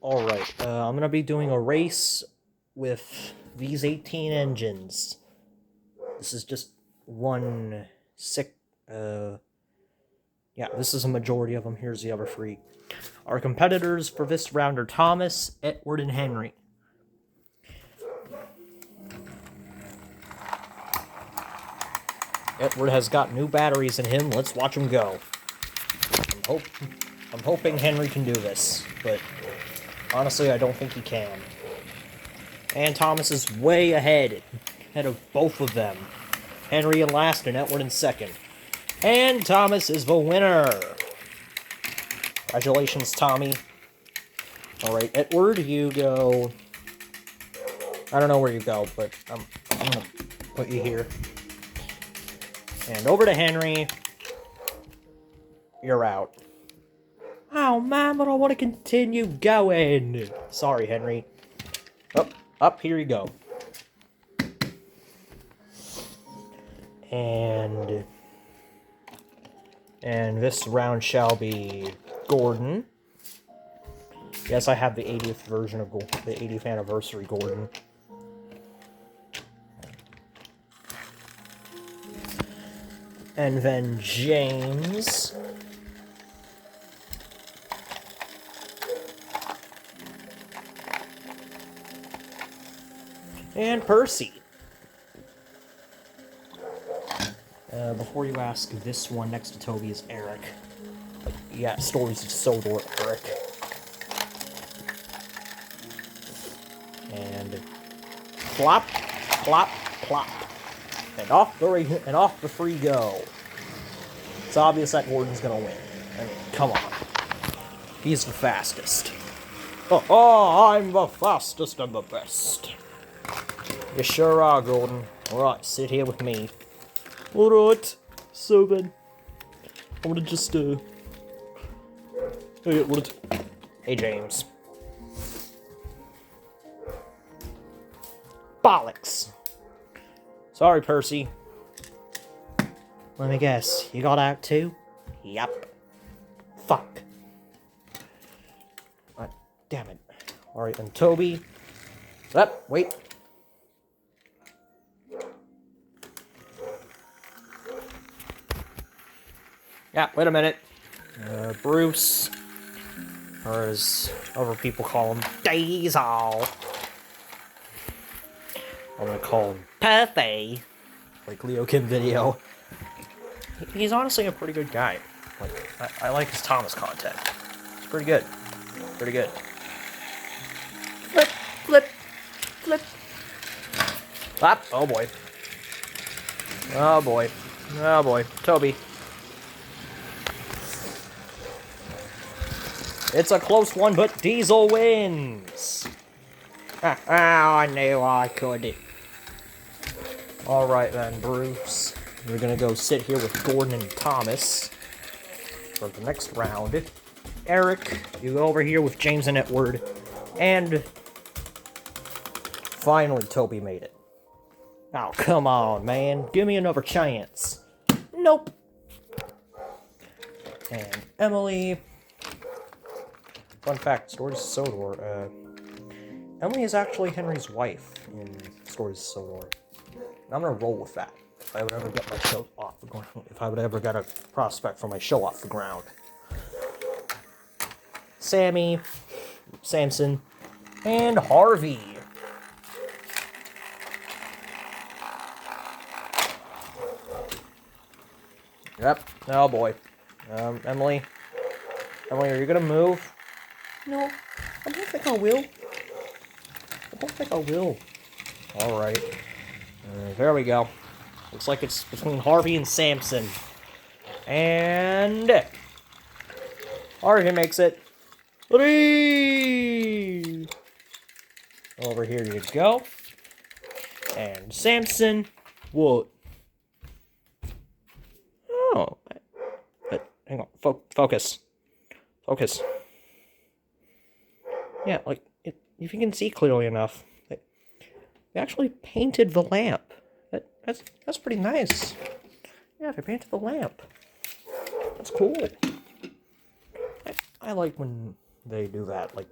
Alright, I'm gonna be doing a race with these 18 engines. This is just one sick, yeah, this is a majority of them. Here's the other three. Our competitors for this round are Thomas, Edward, and Henry. Edward has got new batteries in him. Let's watch him go. I'm hoping Henry can do this, but honestly, I don't think he can. And Thomas is way ahead of both of them. Henry in last and Edward in second. And Thomas is the winner. Congratulations, Tommy. Alright, Edward, you go... I don't know where you go, but I'm gonna put you here. And over to Henry. You're out. Oh, man, but I want to continue going. Sorry, Henry. Up, here you go. And this round shall be Gordon. Yes, I have the 80th version of the 80th anniversary Gordon. And then James. And Percy. Before you ask, this one next to Toby is Eric. Yeah, Stories of Sodor, Eric. And plop, plop, plop. And off the three go. It's obvious that Gordon's gonna win. I mean, come on. He's the fastest. Oh, I'm the fastest and the best. You sure are, Gordon. Alright, sit here with me. Alright, so then, I wanna just, Hey, James. Bollocks! Sorry, Percy. Let me guess, you got out too? Yup. Fuck. Damn it. Alright, then Toby. Wait. Yeah, wait a minute. Bruce, or as other people call him, Diesel. I'm gonna call him Perthy, like Leo Kim Video. He's honestly a pretty good guy. Like, I like his Thomas content. It's pretty good. Pretty good. Flip, flip, flip. Flap. Oh boy. Oh boy. Oh boy. Toby. It's a close one, but Diesel wins! I knew I could. Alright then, Bruce. We're gonna go sit here with Gordon and Thomas for the next round. Eric, you go over here with James and Edward. And finally, Toby made it. Oh, come on, man. Give me another chance. Nope. And Emily... Fun fact, Stories of Sodor, Emily is actually Henry's wife in Stories of Sodor. I'm gonna roll with that if I would ever get my show off the ground, if I would ever get a prospect for my show off the ground. Sammy, Samson, and Harvey. Yep, oh boy. Emily, are you gonna move? No, I don't think I will. Alright. There we go. Looks like it's between Harvey and Samson. And... Harvey makes it. 3! Over here you go. And Samson... What? Oh. But, hang on. Focus. Focus. Yeah, like, if you can see clearly enough, they actually painted the lamp. That's pretty nice. Yeah, they painted the lamp. That's cool. I like when they do that. Like,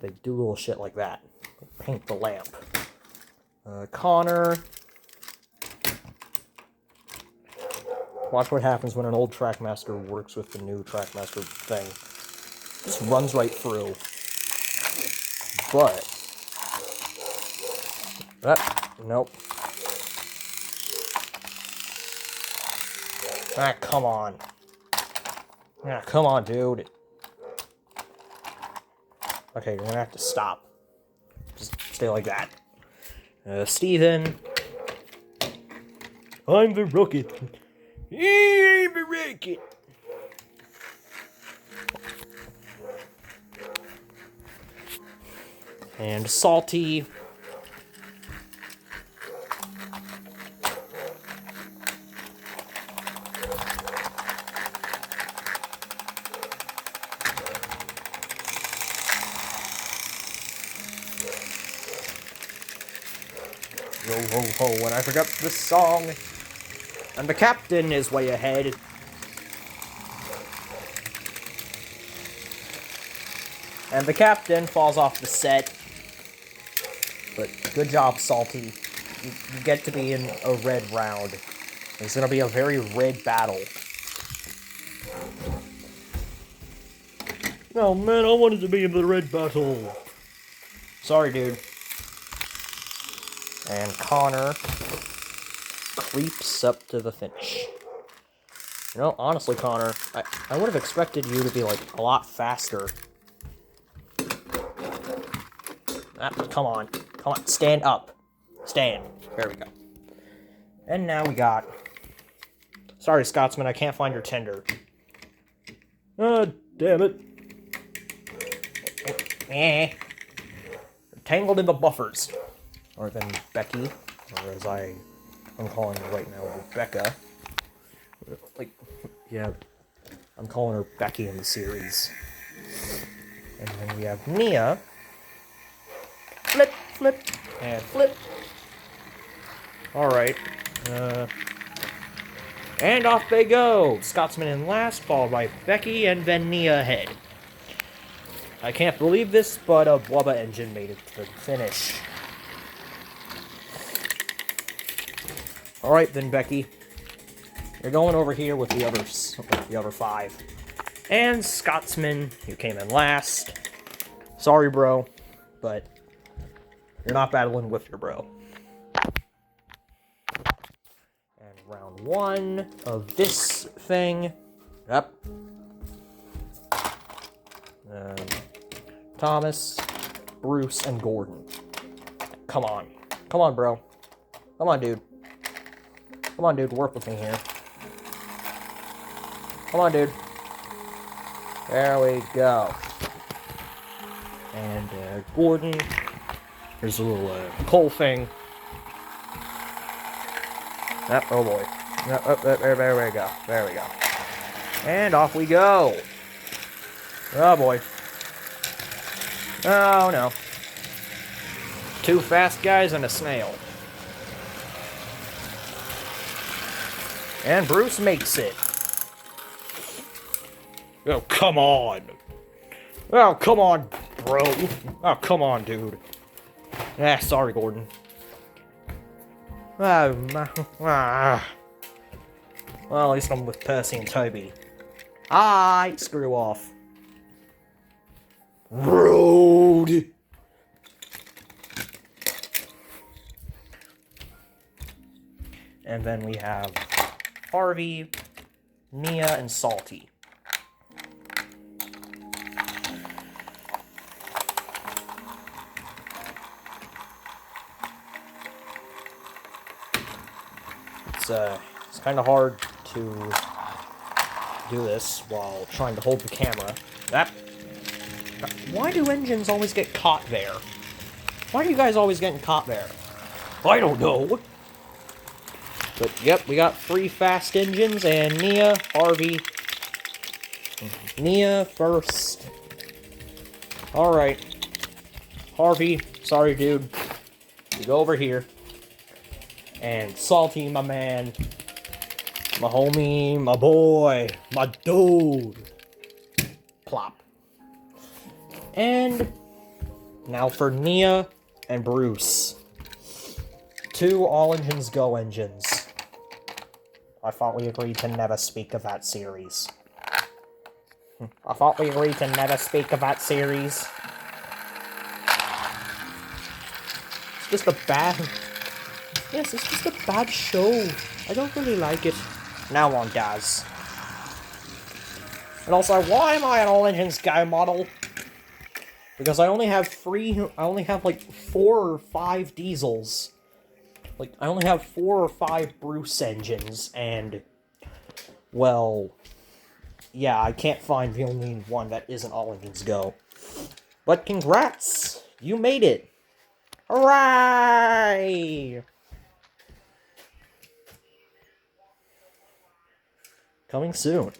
They do little shit like that. They paint the lamp. Connor. Watch what happens when an old Trackmaster works with the new Trackmaster thing. Just runs right through. But... nope. Ah, come on. Ah, come on, dude. Okay, you're gonna have to stop. Just stay like that. Steven. I'm the rocket. I'm the rocket. And Salty. Yo ho ho, and I forgot this song. And the captain is way ahead. And the captain falls off the set. But good job, Salty. You get to be in a red round. It's gonna be a very red battle. Oh man, I wanted to be in the red battle. Sorry, dude. And Connor creeps up to the finish. You know, honestly, Connor, I would have expected you to be, like, a lot faster. Come on. Come on, stand up. Stand. There we go. And now we got... Sorry, Scotsman, I can't find your tender. Damn it. Tangled in the buffers. Or then Becky, or as I'm calling her right now, Rebecca. Like, yeah, I'm calling her Becky in the series. And then we have Nia. Flip, flip, and flip. Alright. And off they go! Scotsman in last, followed by Becky, and then Nia ahead. I can't believe this, but a Wubba engine made it to the finish. Alright then, Becky. You're going over here with the other 5. And Scotsman, you came in last. Sorry, bro, but you're not battling with your bro. And round 1 of this thing. Yep. Thomas, Bruce, and Gordon. Come on. Come on, bro. Come on, dude. Come on, dude, work with me here. Come on, dude. There we go. And, Gordon. Here's a little, coal thing. Oh, boy. There we go. There we go. And off we go. Oh, boy. Oh, no. 2 fast guys and a snail. And Bruce makes it. Oh, come on. Oh, come on, bro. Oh, come on, dude. Ah, sorry, Gordon. Well, at least I'm with Percy and Toby. Screw off. Rude. And then we have Harvey, Nia, and Salty. It's kind of hard to do this while trying to hold the camera. Why do engines always get caught there? Why are you guys always getting caught there? I don't know. But, yep, we got 3 fast engines, and Nia, Harvey. Nia first. Alright. Harvey, sorry, dude. You go over here. And Salty, my man. My homie, my boy, my dude. Plop. And Now for Nia and Bruce. 2 All Engines Go engines. I thought we agreed to never speak of that series. I thought we agreed to never speak of that series. It's just a bad... Yes, it's just a bad show. I don't really like it. Now one does. And also, why am I an All Engines Go model? Because I only have like 4 or 5 diesels. Like, I only have 4 or 5 Bruce engines, and... Well... Yeah, I can't find the only one that isn't All Engines Go. But congrats! You made it! Hooray! Coming soon.